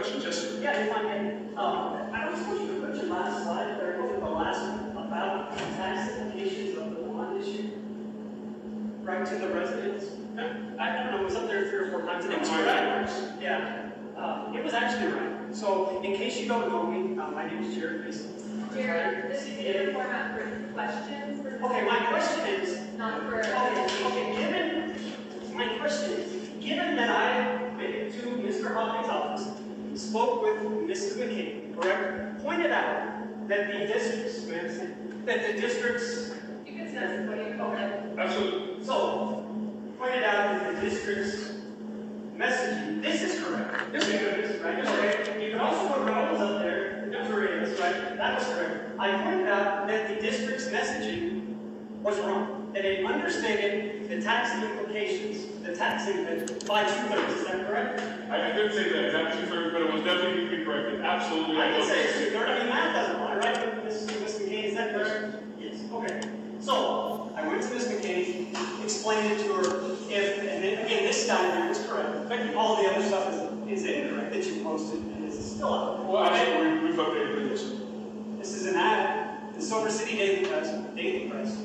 Just Yeah, if I may, I just want you to put your last slide there, go with the last one about the tax implications of the bond issue, right to the residents. I don't know, it was up there 3 or 4 times, and it was right. Yeah, it was actually right. So, in case you don't know me, my name is Jarrod. Jarrod, this is your format for questions. Okay, my question is, Not for. my question is, given that I went to Mr. Hawkins' office, spoke with Mrs. McKay, correct? Pointed out that the districts, You can say what you call it. absolutely. So, pointed out that the district's messaging, this is correct. This is right? Okay. You can also put Ronald's up there, Jarrod, right? That was correct. I pointed out that the district's messaging was wrong. That it understated the tax implications, the taxing by 2/3. Is that correct? I didn't say that exact 2/3, but it was definitely incorrect. Absolutely. I can say it's 2/3. I mean, math doesn't lie, right? Ms. McKay, is that correct? Yes. Okay. So, I went to Ms. McKay, explained it to her, and then, again, this diagram is correct. But all the other stuff is incorrect that you posted, and it's still up there. Well, actually, we've updated this. This is an ad, the Silver City Daily Press.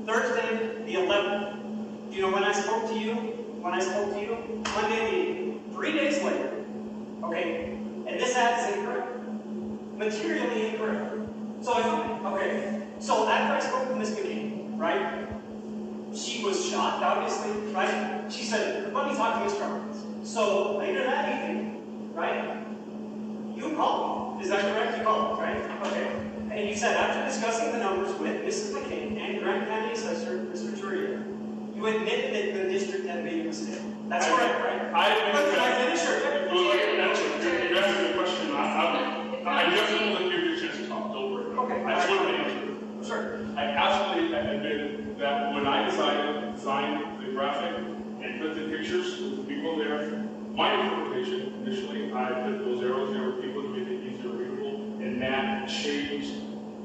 Thursday, the 11th. Do you know when I spoke to you? Monday evening. 3 days later. Okay, and this ad is incorrect. Materially incorrect. So So after I spoke with Ms. McKay, right? She was shocked, obviously, right? She said, let me talk to Mr. Hawkins. So later that evening, right? You called me. Is that correct? You called, right? Okay. And you said after discussing the numbers with Mrs. McKay and Grant County Assessor, Mr. Jarrod, you admitted that the district had made a mistake. That's correct, right? Can I finish or? You asked me a question. I definitely let you get a chance to talk over it. Okay. I just wanted to answer it. Sure. I absolutely admitted that when I decided to design the graphic and put the pictures with the people there, my interpretation initially, I put those arrows there where people to make it easier readable, and that changed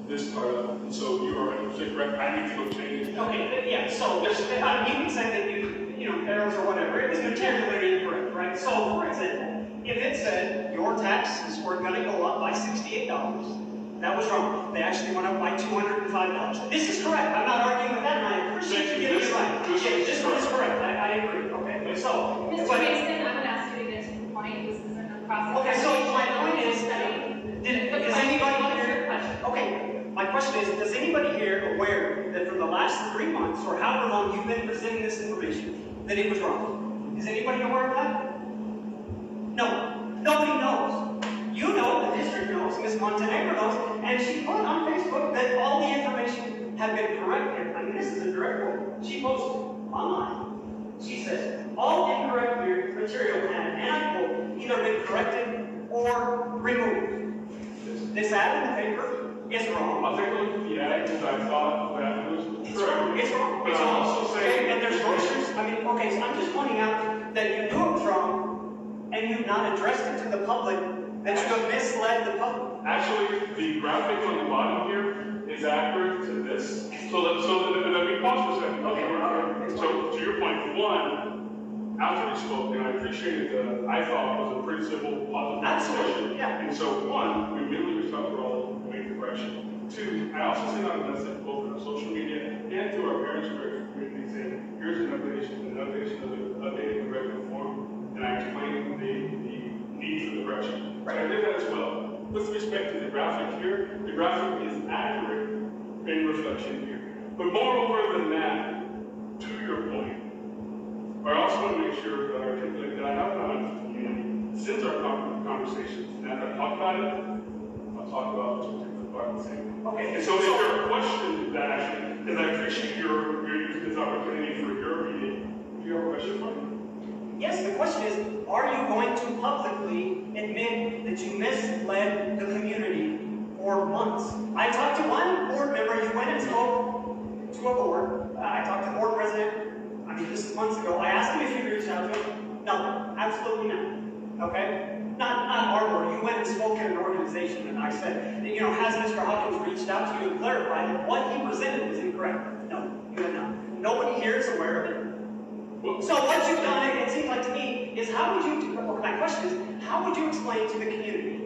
this part of it. And so you are 100% correct. I need to go change it. Okay, yeah, so you can say that you know, errors or whatever, it was materially incorrect, right? So, for example, if it said your taxes were going to go up by $68, that was wrong. They actually went up by $205. This is correct. I'm not arguing with that, and I appreciate you getting it right. This one is correct. I agree. Okay, so. Mr. Mason, I'm going to ask you to get to the point. This isn't a process. Okay, so my point is, does anybody here? Okay, my question is, does anybody here aware that for the last 3 months, or however long you've been presenting this information, that it was wrong? Is anybody aware of that? No. Nobody knows. You know, the district knows, Ms. Montenegro knows, and she put on Facebook that all the information had been corrected. I mean, this is a direct quote. She posted online. She says, all incorrect material had, and I quote, either been corrected or removed. This ad in the paper is wrong. I'll take a look at the ad because I thought that was correct. It's wrong. But I'm also saying, and there's brochures. I mean, okay, so I'm just pointing out that you knew it was wrong, and you've not addressed it to the public, that you have misled the public. actually, the graphic on the bottom here is accurate to this. So let me pause for a second. Okay. So to your point, one, after we spoke, and I appreciated the, I thought it was a pretty simple, positive Absolutely, discussion. yeah. And so one, we immediately reached out to all and made the correction. Two, I also sent out a message both on social media and to our parents community saying, here's an updation of the updated corrected form, and I explained the need for the correction. Right. So I did that as well. With respect to the graphic here, the graphic is accurate in reflection here. But moreover than that, to your point, I also want to make sure that I articulate that I have found with the community since our conversations. And as I talk about it, I'll talk about this particular part of the same. Okay. And so is there a question to that actually? Because I appreciate your using this opportunity for your reading. Do you have a question for me? Yes, the question is, are you going to publicly admit that you misled the community for months? I talked to one board member, you went and spoke to a board. I talked to the board president, I mean, this is months ago. I asked him if you reached out to him. No, absolutely not. Okay? Not our board. You went and spoke at an organization, and I said, you know, has Mr. Hawkins reached out to you and clarified that what he presented was incorrect? No, you have not. Nobody here is aware of it. So what you've done, it seems like to me, is my question is, how would you explain to the community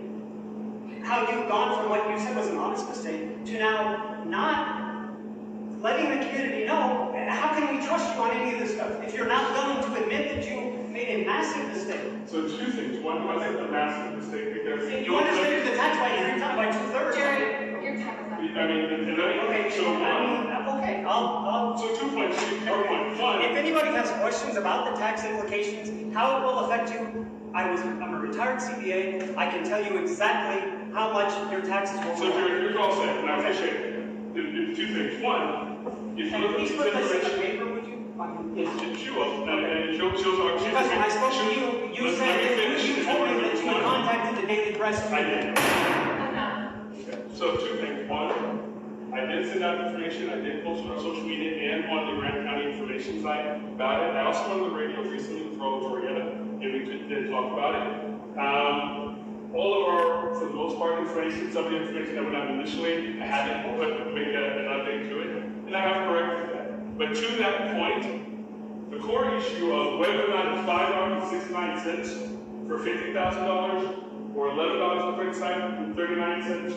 how you've gone from what you said was an honest mistake to now not letting the community know? How can we trust you on any of this stuff if you're not willing to admit that you made a massive mistake? So two things. One wasn't a massive mistake because You understand the tax by you're talking by 2/3. Jerry, your time is up. I mean, Okay, so one. okay, I'll. So 2 points. One. If anybody has questions about the tax implications, how it will affect you, I'm a retired CPA. I can tell you exactly how much your taxes will So go. you're all set, and I appreciate it. Two things. One, if you Can look you at please the put this in the information, paper, would you? she will, and she'll talk to you. Because when I spoke to you, you Let said me that finish. you told me that you had contacted the Daily Press. I did. Enough. So two things. One, I did send out information. I did post it on social media and on the Grant County information site about it. I also went on the radio recently with Rose Orietta, and we did talk about it. All of our, for the most part, information, some of the information that went out initially, I had to make an update to it, and I have corrected that. But to that point, the core issue of whether or not it's $5.69 for $50,000, or $11 per site for 39 cents,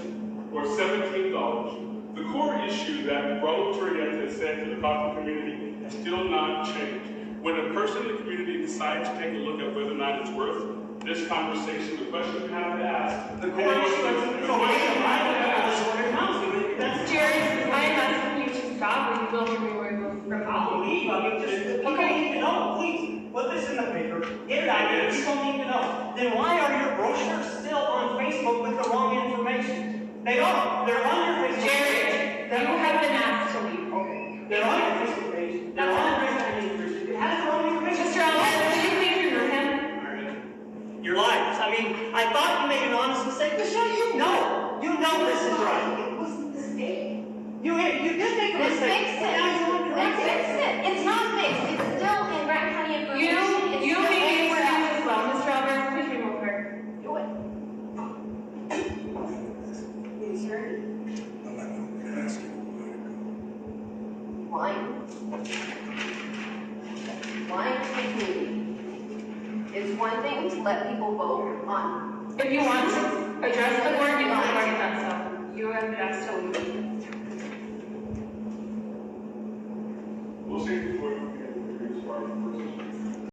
or $17, the core issue that Rose Orietta has said to the Coffee community has still not changed. When a person in the community decides to take a look at whether or not it's worth this conversation, the question you have to ask. The core issue is, so why am I going to have this? Jerry, I am asking you to stop, or you will hear me from I'll leave. I mean, just people need to know. Please put this in the paper. Get it out there. People need to know. Then why are your brochures still on Facebook with the wrong information? They are. They're on your Facebook page. Jerry, you have been asked to leave. Okay. They're on your Facebook page. They're on your Facebook page. It has the wrong information. Mr. Ellis, did you leave your room? You're liars. I mean, I thought you made an honest mistake. Michelle, you know this is right. It was a mistake. You did make a Let's mistake. fix it. Now you want to Let's correct fix it. it. It's not fixed. It's still in Grant County information. You may be where as well, Mr. Albert. Please remove her. Do it. Is there any- I'm not gonna ask you where to go. Lying to the community is one thing to let people vote on. If you want to address the board, you can already done so. You have been asked to leave.